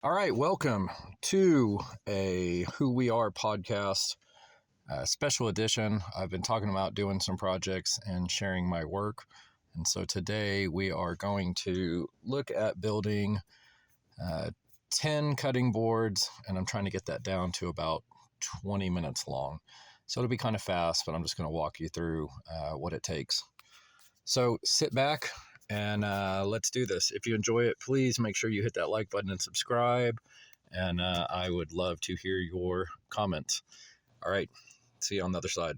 All right, welcome to a Who We Are podcast, special edition. I've been talking about doing some projects and sharing my work. And so today we are going to look at building 10 cutting boards, and I'm trying to get that down to about 20 minutes long. So it'll be kind of fast, but I'm just going to walk you through what it takes. So sit back and let's do this. If you enjoy it, please make sure you hit that like button and subscribe. And I would love to hear your comments. All right, see you on the other side.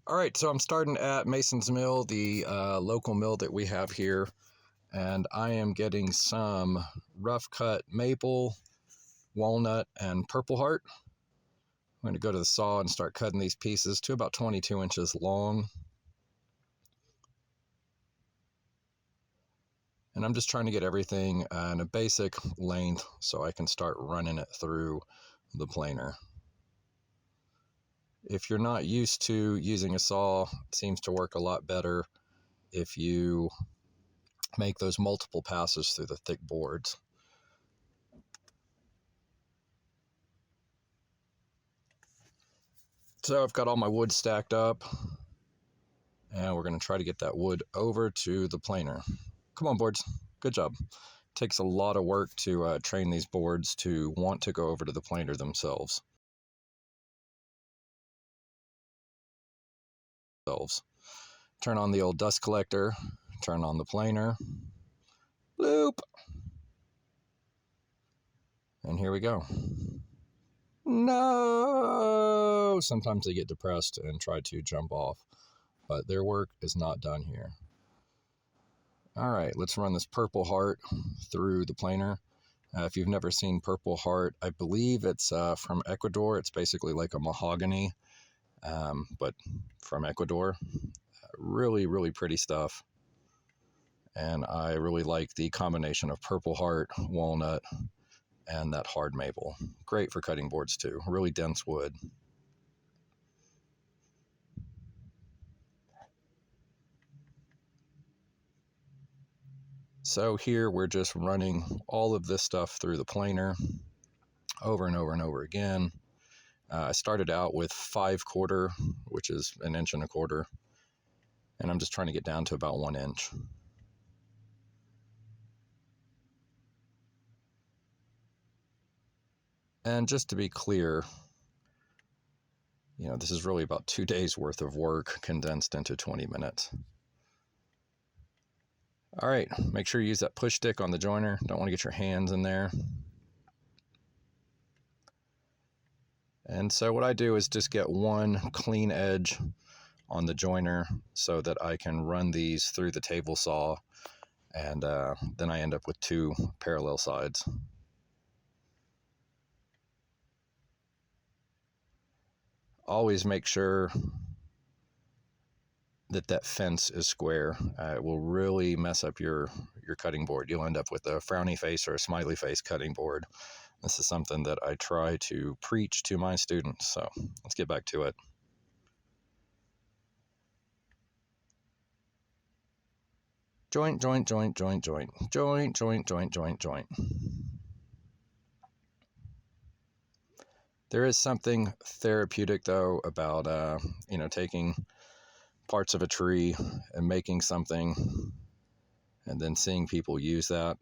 All right, so I'm starting at Mason's Mill, the local mill that we have here. And I am getting some rough cut maple, walnut, and purple heart. I'm going to go to the saw and start cutting these pieces to about 22 inches long. And I'm just trying to get everything in a basic length so I can start running it through the planer. If you're not used to using a saw, it seems to work a lot better if you make those multiple passes through the thick boards. So I've got all my wood stacked up, and we're going to try to get that wood over to the planer. Come on, boards. Good job. Takes a lot of work to train these boards to want to go over to the planer themselves. Turn on the old dust collector, turn on the planer, bloop, and here we go. No! Sometimes they get depressed and try to jump off, but their work is not done here. All right, let's run this purple heart through the planer. If you've never seen purple heart, I believe it's from Ecuador. It's basically like a mahogany, but from Ecuador. Really, really pretty stuff. And I really like the combination of purple heart, walnut, and that hard maple. Great for cutting boards too. Really dense wood. So here we're just running all of this stuff through the planer over and over and over again. I started out with 5/4, which is 1 1/4 inches, and I'm just trying to get down to about 1 inch. And just to be clear, this is really about 2 days worth of work condensed into 20 minutes. All right, make sure you use that push stick on the joiner. Don't want to get your hands in there. And so what I do is just get one clean edge on the joiner so that I can run these through the table saw, and then I end up with 2 parallel sides. Always make sure that fence is square. It will really mess up your cutting board. You'll end up with a frowny face or a smiley face cutting board. This is something that I try to preach to my students. So let's get back to it. Joint, joint, joint, joint, joint, joint, joint, joint, joint, joint. There is something therapeutic, though, about taking parts of a tree and making something and then seeing people use that.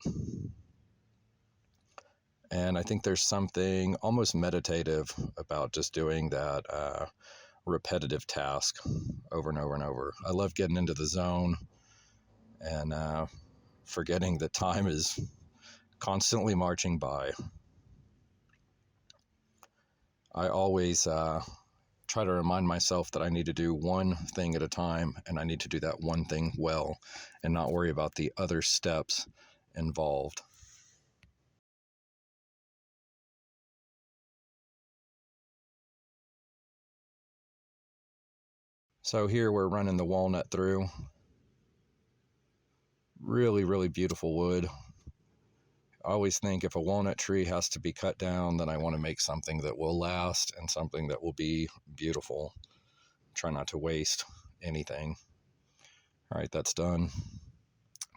And I think there's something almost meditative about just doing that repetitive task over and over and over. I love getting into the zone and forgetting that time is constantly marching by. I always try to remind myself that I need to do one thing at a time, and I need to do that one thing well and not worry about the other steps involved. So here we're running the walnut through. Really, really beautiful wood. I always think if a walnut tree has to be cut down, then I want to make something that will last and something that will be beautiful. Try not to waste anything. All right, that's done.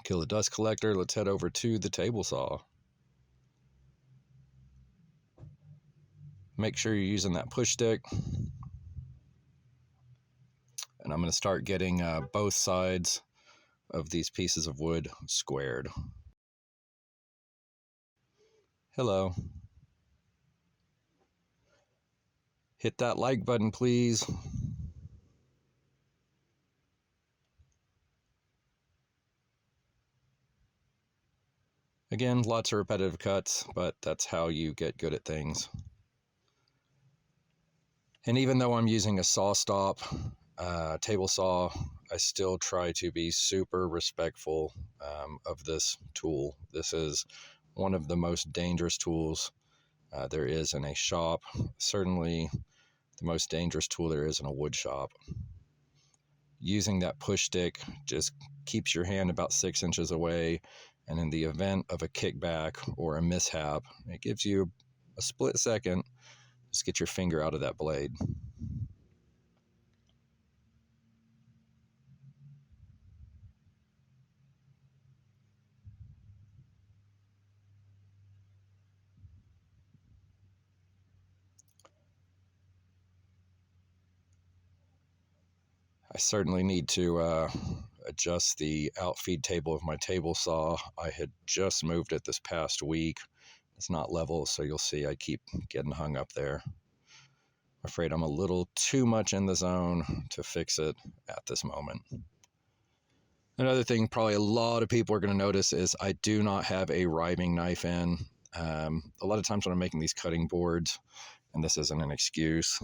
Kill the dust collector. Let's head over to the table saw. Make sure you're using that push stick. And I'm going to start getting both sides of these pieces of wood squared. Hello. Hit that like button, please. Again, lots of repetitive cuts, but that's how you get good at things. And even though I'm using a saw stop table saw, I still try to be super respectful of this tool. This is one of the most dangerous tools there is in a shop. Certainly the most dangerous tool there is in a wood shop. Using that push stick just keeps your hand about 6 inches away, and in the event of a kickback or a mishap, it gives you a split second. Just get your finger out of that blade. I certainly need to adjust the outfeed table of my table saw. I had just moved it this past week. It's not level, so you'll see I keep getting hung up there. I'm afraid I'm a little too much in the zone to fix it at this moment. Another thing probably a lot of people are going to notice is I do not have a riving knife in. A lot of times when I'm making these cutting boards, and this isn't an excuse,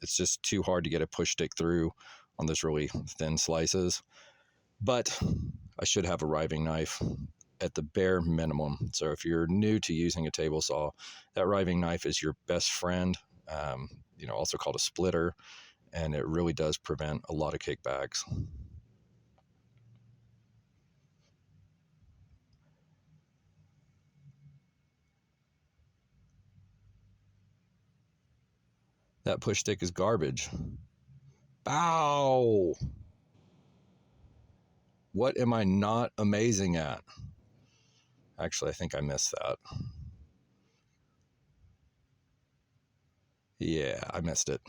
it's just too hard to get a push stick through on those really thin slices. But I should have a riving knife at the bare minimum. So if you're new to using a table saw, that riving knife is your best friend, also called a splitter, and it really does prevent a lot of kickbacks. That push stick is garbage. Bow! What am I not amazing at? Actually, I think I missed that. Yeah, I missed it.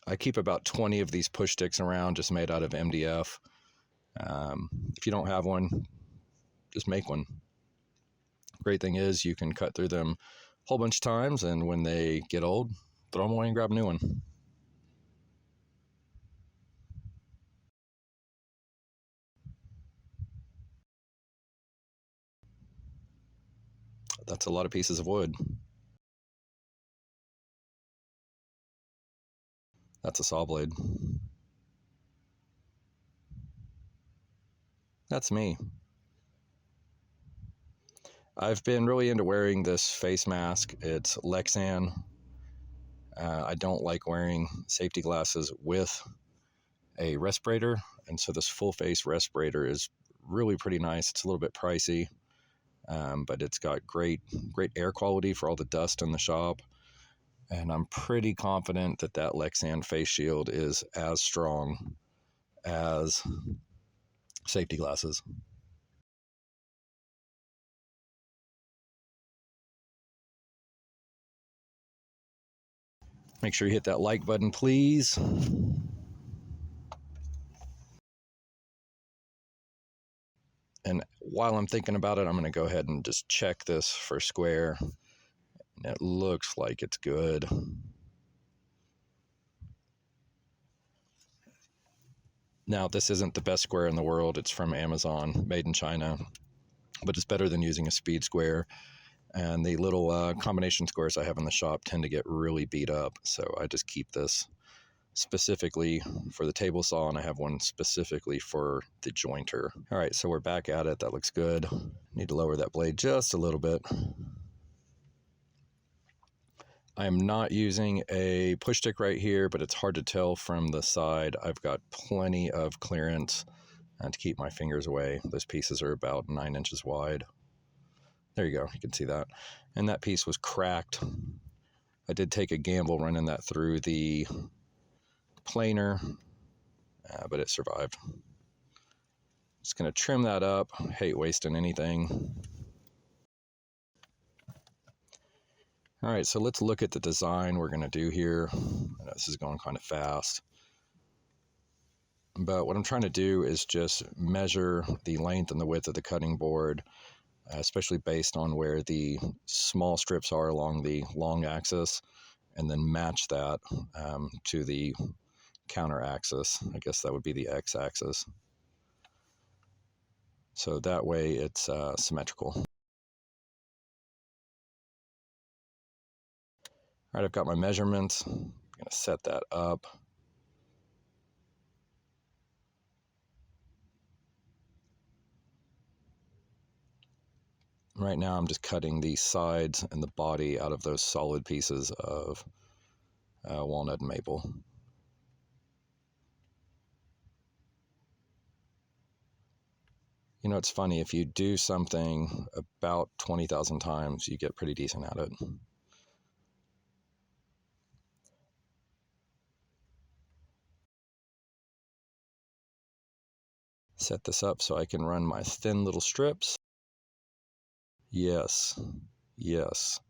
I keep about 20 of these push sticks around, just made out of MDF. If you don't have one, just make one. Great thing is you can cut through them a whole bunch of times, and when they get old, throw them away and grab a new one. That's a lot of pieces of wood. That's a saw blade. That's me. I've been really into wearing this face mask. It's Lexan. I don't like wearing safety glasses with a respirator, and so this full face respirator is really pretty nice. It's a little bit pricey, but it's got great air quality for all the dust in the shop, and I'm pretty confident that that Lexan face shield is as strong as safety glasses. Make sure you hit that like button, please. And while I'm thinking about it, I'm going to go ahead and just check this for square. And it looks like it's good. Now, this isn't the best square in the world. It's from Amazon, made in China, but it's better than using a speed square. And the little combination squares I have in the shop tend to get really beat up. So I just keep this specifically for the table saw, and I have one specifically for the jointer. All right, so we're back at it. That looks good. Need to lower that blade just a little bit. I am not using a push stick right here, but it's hard to tell from the side. I've got plenty of clearance to keep my fingers away. Those pieces are about 9 inches wide. There you go, you can see that. And that piece was cracked I did take a gamble running that through the planer, but it survived. Just going to trim that up. Hate wasting anything. All right, so let's look at the design we're going to do here. I know this is going kind of fast. But what I'm trying to do is just measure the length and the width of the cutting board, especially based on where the small strips are along the long axis, and then match that to the counter axis. I guess that would be the X axis. So that way it's symmetrical. All right, I've got my measurements. I'm going to set that up. Right now I'm just cutting the sides and the body out of those solid pieces of walnut and maple. You know, it's funny, if you do something about 20,000 times, you get pretty decent at it. Set this up so I can run my thin little strips. Yes, yes,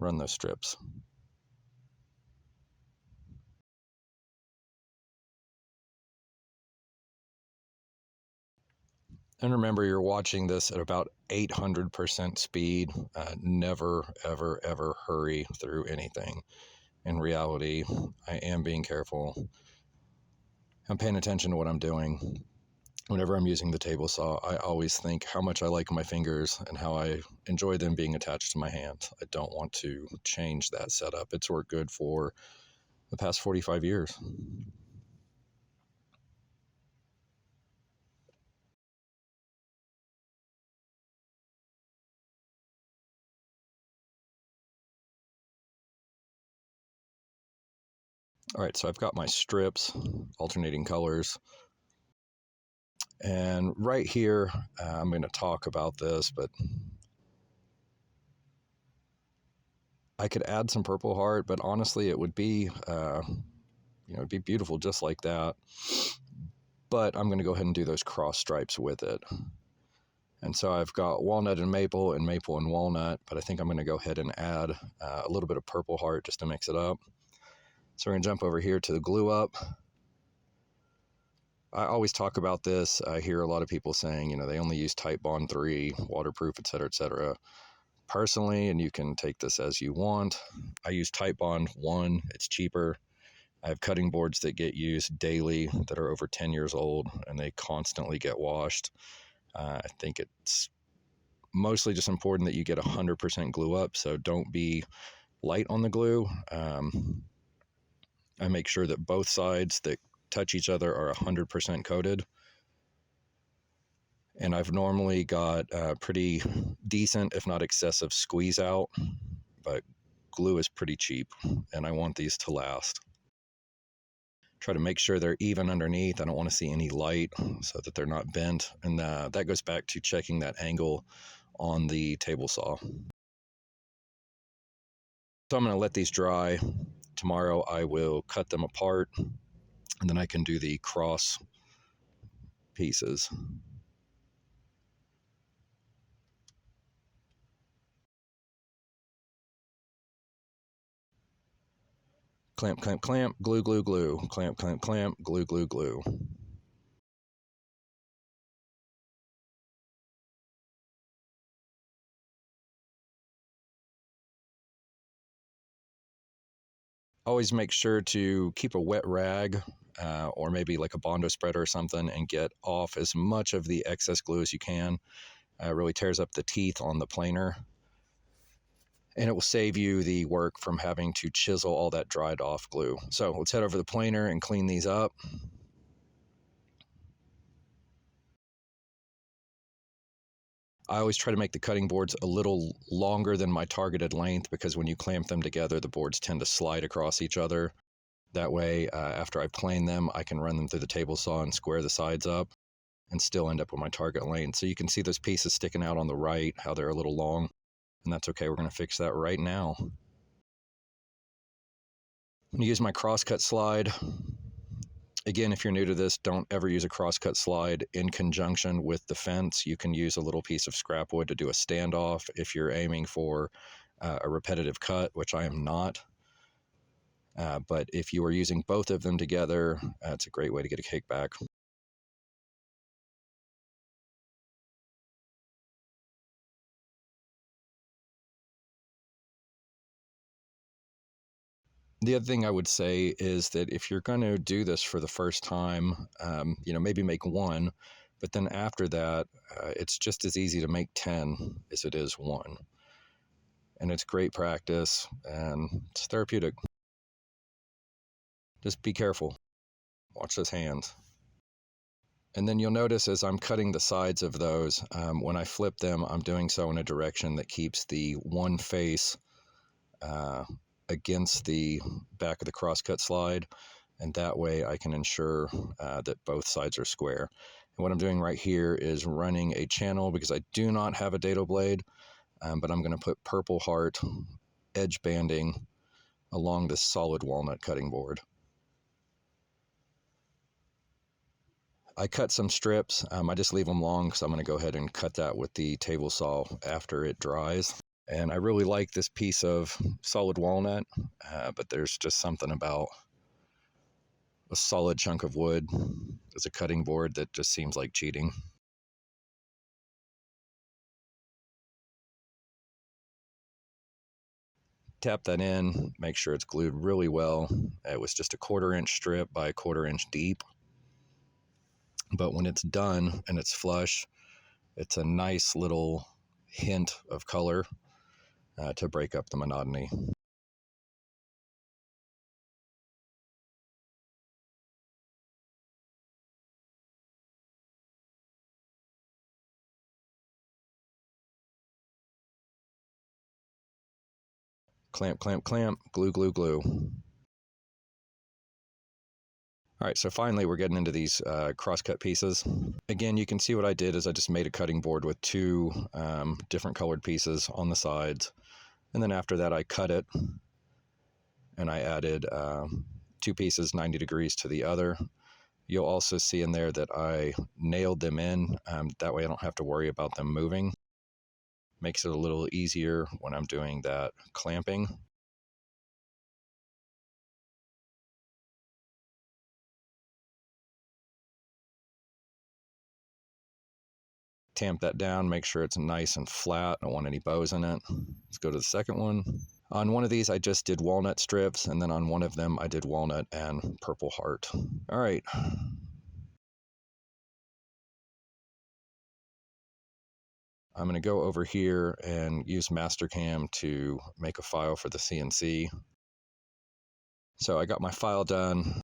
run those strips. And remember, you're watching this at about 800% speed. Never, ever, ever hurry through anything. In reality, I am being careful. I'm paying attention to what I'm doing. Whenever I'm using the table saw, I always think how much I like my fingers and how I enjoy them being attached to my hand. I don't want to change that setup. It's worked good for the past 45 years. All right, so I've got my strips, alternating colors. And right here, I'm going to talk about this, but I could add some Purple Heart, but honestly, it would be, it'd be beautiful just like that. But I'm going to go ahead and do those cross stripes with it. And so I've got walnut and maple and walnut, but I think I'm going to go ahead and add a little bit of Purple Heart just to mix it up. So we're going to jump over here to the glue up. I always talk about this. I hear a lot of people saying, they only use Titebond 3, waterproof, et cetera, et cetera. Personally, and you can take this as you want, I use Titebond 1. It's cheaper. I have cutting boards that get used daily that are over 10 years old, and they constantly get washed. I think it's mostly just important that you get 100% glue up, so don't be light on the glue. I make sure that both sides that touch each other are 100% coated. And I've normally got pretty decent, if not excessive, squeeze out, but glue is pretty cheap, and I want these to last. Try to make sure they're even underneath. I don't want to see any light so that they're not bent, and that goes back to checking that angle on the table saw. So I'm going to let these dry. Tomorrow I will cut them apart, and then I can do the cross pieces. Clamp, clamp, clamp, glue, glue, glue. Clamp, clamp, clamp, glue, glue, glue. Always make sure to keep a wet rag or maybe like a Bondo spreader or something and get off as much of the excess glue as you can. It really tears up the teeth on the planer, and it will save you the work from having to chisel all that dried off glue. So let's head over the planer and clean these up. I always try to make the cutting boards a little longer than my targeted length, because when you clamp them together, the boards tend to slide across each other. That way, after I plane them, I can run them through the table saw and square the sides up and still end up with my target length. So you can see those pieces sticking out on the right, how they're a little long, and that's okay. We're going to fix that right now. I'm going to use my crosscut slide. Again, if you're new to this, don't ever use a crosscut slide in conjunction with the fence. You can use a little piece of scrap wood to do a standoff if you're aiming for a repetitive cut, which I am not. But if you are using both of them together, it's a great way to get a kickback. The other thing I would say is that if you're going to do this for the first time, maybe make one, but then after that, it's just as easy to make 10 as it is one. And it's great practice and it's therapeutic. Just be careful. Watch those hands. And then you'll notice as I'm cutting the sides of those, when I flip them, I'm doing so in a direction that keeps the one face against the back of the crosscut slide, and that way I can ensure that both sides are square. And what I'm doing right here is running a channel because I do not have a dado blade, but I'm going to put Purple Heart edge banding along this solid walnut cutting board. I cut some strips. I just leave them long because I'm going to go ahead and cut that with the table saw after it dries. And I really like this piece of solid walnut, but there's just something about a solid chunk of wood as a cutting board that just seems like cheating. Tap that in, make sure it's glued really well. It was just a 1/4 inch strip by 1/4 inch deep. But when it's done and it's flush, it's a nice little hint of color to break up the monotony. Clamp, clamp, clamp, glue, glue, glue. All right, so finally we're getting into these cross-cut pieces. Again, you can see what I did is I just made a cutting board with two different colored pieces on the sides. And then after that, I cut it and I added 2 pieces 90 degrees to the other. You'll also see in there that I nailed them in. That way I don't have to worry about them moving. Makes it a little easier when I'm doing that clamping. Tamp that down, make sure it's nice and flat. I don't want any bows in it. Let's go to the second one. On one of these, I just did walnut strips, and then on one of them, I did walnut and Purple Heart. All right. I'm going to go over here and use Mastercam to make a file for the CNC. So I got my file done.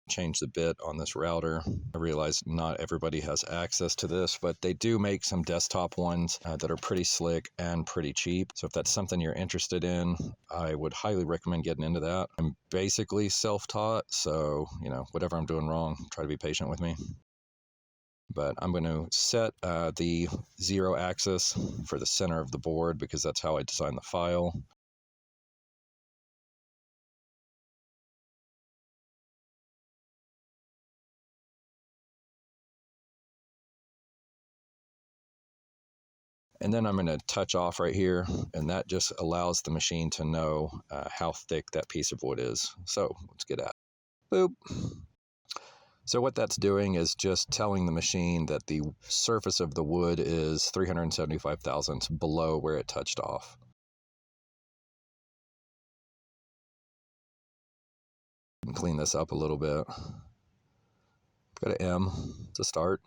Change the bit on this router. I realize not everybody has access to this, but they do make some desktop ones that are pretty slick and pretty cheap. So if that's something you're interested in, I would highly recommend getting into that. I'm basically self-taught, so whatever I'm doing wrong, try to be patient with me. But I'm going to set the 0 axis for the center of the board because that's how I designed the file. And then I'm going to touch off right here, and that just allows the machine to know how thick that piece of wood is. So let's get at it. Boop. So what that's doing is just telling the machine that the surface of the wood is 375 thousandths below where it touched off. Clean this up a little bit. Go to M to start.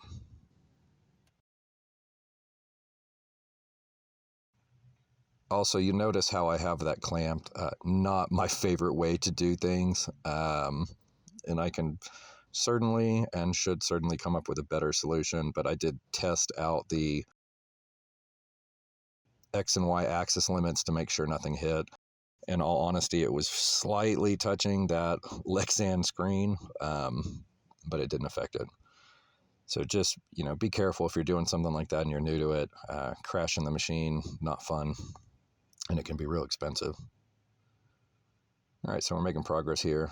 Also, you notice how I have that clamped. Not my favorite way to do things. And I can certainly and should certainly come up with a better solution, but I did test out the X and Y axis limits to make sure nothing hit. In all honesty, it was slightly touching that Lexan screen, but it didn't affect it. So just, be careful if you're doing something like that and you're new to it. Crashing the machine, not fun. and it can be real expensive. All right, so we're making progress here.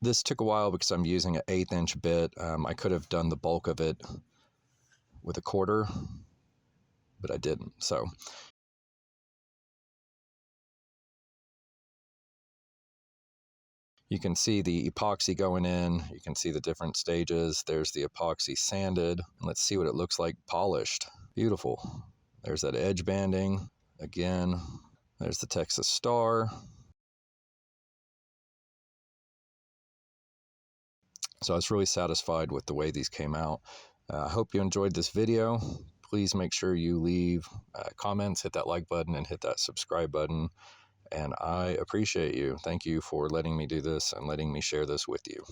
This took a while because I'm using an 1/8 inch bit. I could have done the bulk of it with a 1/4, but I didn't. So you can see the epoxy going in. You can see the different stages. There's the epoxy sanded. Let's see what it looks like polished. Beautiful. There's that edge banding. Again, there's the Texas Star. So I was really satisfied with the way these came out. I hope you enjoyed this video. Please make sure you leave comments, hit that like button, and hit that subscribe button. And I appreciate you. Thank you for letting me do this and letting me share this with you.